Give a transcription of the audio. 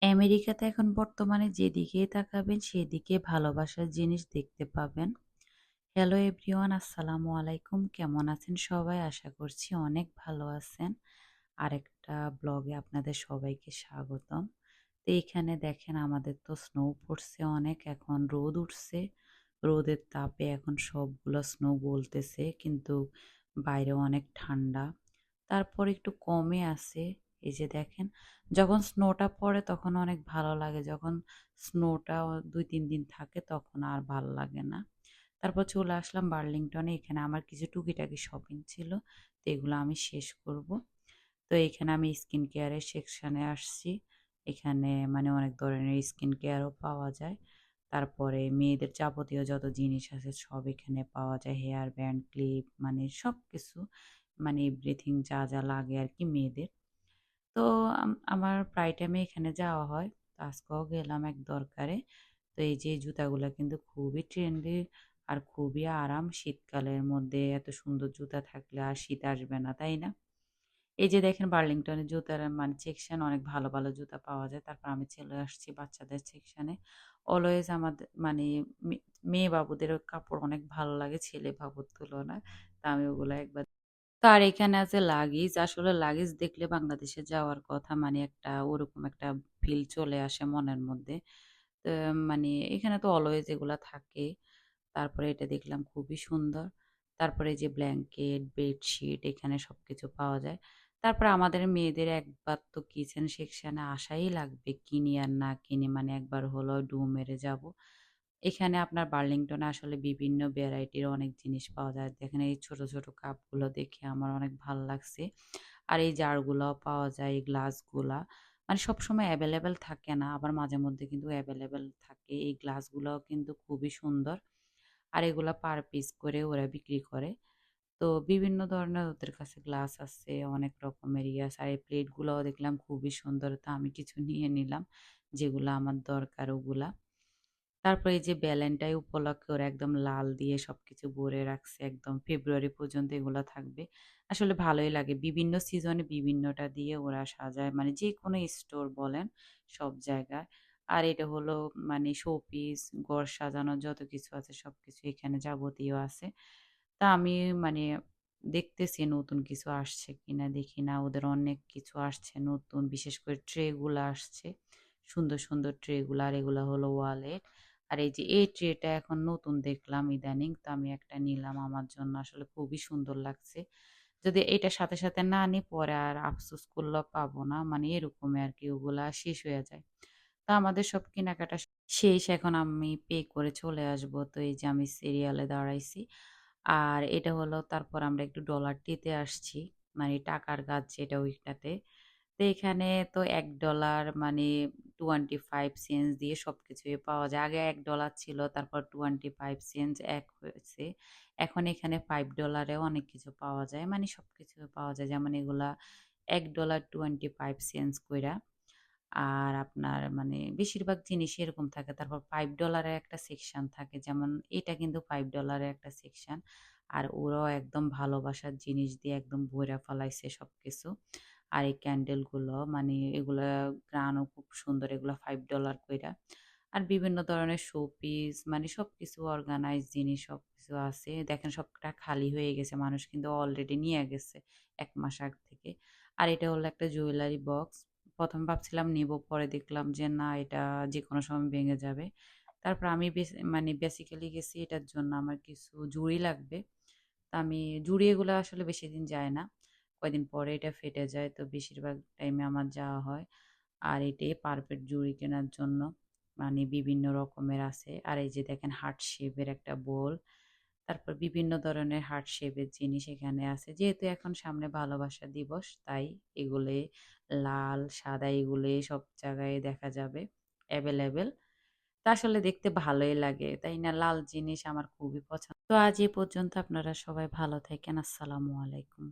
আমেরিকাতে এখন বর্তমানে যেদিকেই তাকাবেন সেদিকে ভালোবাসার জিনিস দেখতে পাবেন। হ্যালো এভরিওয়ান, আসসালামু আলাইকুম। কেমন আছেন সবাই? আশা করছি অনেক ভালো আছেন। আরেকটা ব্লগে আপনাদের সবাইকে স্বাগতম। তো এইখানে দেখেন আমাদের তো স্নো পড়ছে অনেক, এখন রোদ উঠছে। রোদের তাপে এখন সবগুলো স্নো গলতেছে, কিন্তু বাইরে অনেক ঠান্ডা। তারপর একটু কমে আছে। এই যে দেখেন, যখন স্নোটা পড়ে তখন অনেক ভালো লাগে, যখন স্নোটা ২-৩ দিন থাকে তখন আর ভাল লাগে না। তারপর চলে আসলাম বার্লিংটনে। এখানে আমার কিছু টুকিটাকি শপিং ছিল, তো এগুলো আমি শেষ করব। তো এখানে আমি স্কিন কেয়ারের সেকশানে আসছি। এখানে মানে অনেক ধরনের স্কিন কেয়ারও পাওয়া যায়। তারপরে মেয়েদের যাবতীয় যত জিনিস আছে সব এখানে পাওয়া যায়। হেয়ার ব্যান্ড, ক্লিপ, মানে সবকিছু, মানে এভরিথিং যা যা লাগে আর কি মেয়েদের। তো আমার প্রায় টাইমে এখানে যাওয়া হয়। তো আজকেও গেলাম এক দরকারে। তো এই যে জুতাগুলা কিন্তু খুবই ট্রেন্ডি আর খুবই আরাম। শীতকালের মধ্যে এত সুন্দর জুতা থাকলে আর শীত আসবে না, তাই না? এই যে দেখেন বার্লিংটনের জুতার মানে সেকশন, অনেক ভালো ভালো জুতা পাওয়া যায়। তারপর আমি চলে আসছি বাচ্চাদের সেকশনে। অলওয়েজ আমাদের মানে মেয়ে বাবুদের কাপড় অনেক ভালো লাগে ছেলে বাবুর তুলনায়। তা আমি ওগুলো একবার। তো আর এখানে আছে লাগেজ। আসলে লাগেজ দেখলে বাংলাদেশে যাওয়ার কথা, মানে একটা ওরকম একটা ফিল চলে আসে মনের মধ্যে। তো মানে এখানে তো অলওয়েজ এগুলা থাকে। তারপরে এটা দেখলাম খুবই সুন্দর। তারপরে এই যে ব্ল্যাঙ্কেট, বেডশিট এখানে সবকিছু পাওয়া যায়। তারপরে আমাদের মেয়েদের একবার তো কিচেন সেকশনে আসাই লাগবে। কিনি আর না কিনি মানে একবার হলো ডু মেরে যাব। এখানে আপনার বার্লিংটনে আসলে বিভিন্ন ভ্যারাইটির অনেক জিনিস পাওয়া যায়। দেখেন এই ছোট, ছোট কাপগুলো দেখে আমার অনেক ভাল লাগছে। আর এই জারগুলাও পাওয়া যায়, এই গ্লাসগুলা। মানে সবসময় এভেইলেবল থাকে না, আবার মাঝে মধ্যে কিন্তু এভেইলেবল থাকে। এই গ্লাসগুলাও কিন্তু খুবই সুন্দর। আর এগুলা পার পিস করে ওরা বিক্রি করে। তো বিভিন্ন ধরনের ওদের কাছে গ্লাস আছে, অনেক রকমের আছে। আর এই প্লেটগুলাও দেখলাম খুবই সুন্দর। তো আমি কিছু নিয়ে নিলাম, যেগুলা আমার দরকার ওগুলা। তারপরে এই যে ভ্যালেন্টাইন উপলক্ষে ওরা একদম লাল দিয়ে সবকিছু ভরে রাখছে। একদম ফেব্রুয়ারি পর্যন্ত এগুলা থাকবে। আসলে ভালোই লাগে। বিভিন্ন সিজনে বিভিন্নটা দিয়ে ওরা সাজায়। মানে যেকোনো স্টোর বলেন, সব জায়গায়। আর এটা হলো মানে শোপিস, ঘর সাজানোর যত কিছু আছে সবকিছু এখানে যাবতীয় আছে। তা আমি মানে দেখতেছি নতুন কিছু আসছে কিনা, দেখি না। ওদের অনেক কিছু আসছে নতুন, বিশেষ করে ট্রে গুলা আসছে। সুন্দর, সুন্দর ট্রে গুলা। আর এগুলা হলো ওয়ালেট। আর এই যে এই ট্রেটা এখন নতুন দেখলাম ইদানিং, তো আমি একটা নিলাম আমার জন্য। আসলে খুবই সুন্দর লাগছে। যদি এটার সাথে সাথে না নিই পরে আর আফসোস করলেও পাবো না, মানে এরকমই আর কি, ওগুলা শেষ হয়ে যায়। তা আমাদের সব কেনাকাটা শেষ, এখন আমি পে করে চলে আসব। তো এই যে আমি সিরিয়ালে দাঁড়াইছি। আর এটা হলো, তারপর আমরা একটু ডলার টিতে আসছি, মানে টাকার গাছ যেটা ওইটাতে। তো এখানে তো $1 মানে 25 সেন্টস দিয়ে সবকিছুই পাওয়া যায়। আগে $1 ছিল, তারপর 25 সেন্টস এক হয়েছে। এখন এখানে $5 অনেক কিছু পাওয়া যায়, মানে সবকিছু পাওয়া যায়। যেমন এগুলা $1 25 সেন্টস কইরা। আর আপনার মানে বেশিরভাগ জিনিসই এরকম থাকে। তারপর $5 একটা সেকশন থাকে, যেমন এটা কিন্তু $5 একটা সেকশন। আর ওরাও একদম ভালোবাসার জিনিস দিয়ে একদম ভইরা ফেলাইছে সবকিছু। আর এই ক্যান্ডেল গুলো মানে এগুলা ঘ্রাণও খুব সুন্দর, এগুলা $5 কইরা। আর বিভিন্ন ধরনের শোপিস, মানে সবকিছু অর্গানাইজ জিনিস সবকিছু আছে। দেখেন সবটা খালি হয়ে গেছে, মানুষ কিন্তু অলরেডি নিয়ে গেছে 1 মাস আগ থেকে। আর এটা হলো একটা জুয়েলারি বক্স। ১ম ভাবছিলাম নিবো, পরে দেখলাম যে না, এটা যেকোনো সময় ভেঙে যাবে। তারপর আমি মানে বেসিক্যালি গেছি এটার জন্য, আমার কিছু জুড়ি লাগবে। তো আমি জুড়ি এগুলো আসলে বেশিদিন যায় না। কয়দিন পরে এটা ফেটে যায়। তো বেশিরভাগ টাইমে আমার যাওয়া হয়। আর এটাই পারফেক্ট জুড়ি কেনার জন্য। মানে বিভিন্ন রকমের আছে। আর এই যে দেখেন হার্ট শেপের একটা বোল। তারপর বিভিন্ন ধরনের হার্ট শেপের জিনিস এখানে আছে। যেহেতু এখন সামনে ভালোবাসা দিবস, তাই এগুলি লাল, সাদা এগুলি সব জায়গায় দেখা যাবে এভেইলেবল। তা আসলে দেখতে ভালোই লাগে, তাই না? লাল জিনিস আমার খুবই পছন্দ। তো আজ এ পর্যন্ত, আপনারা সবাই ভালো থাকেন। আসসালামু আলাইকুম।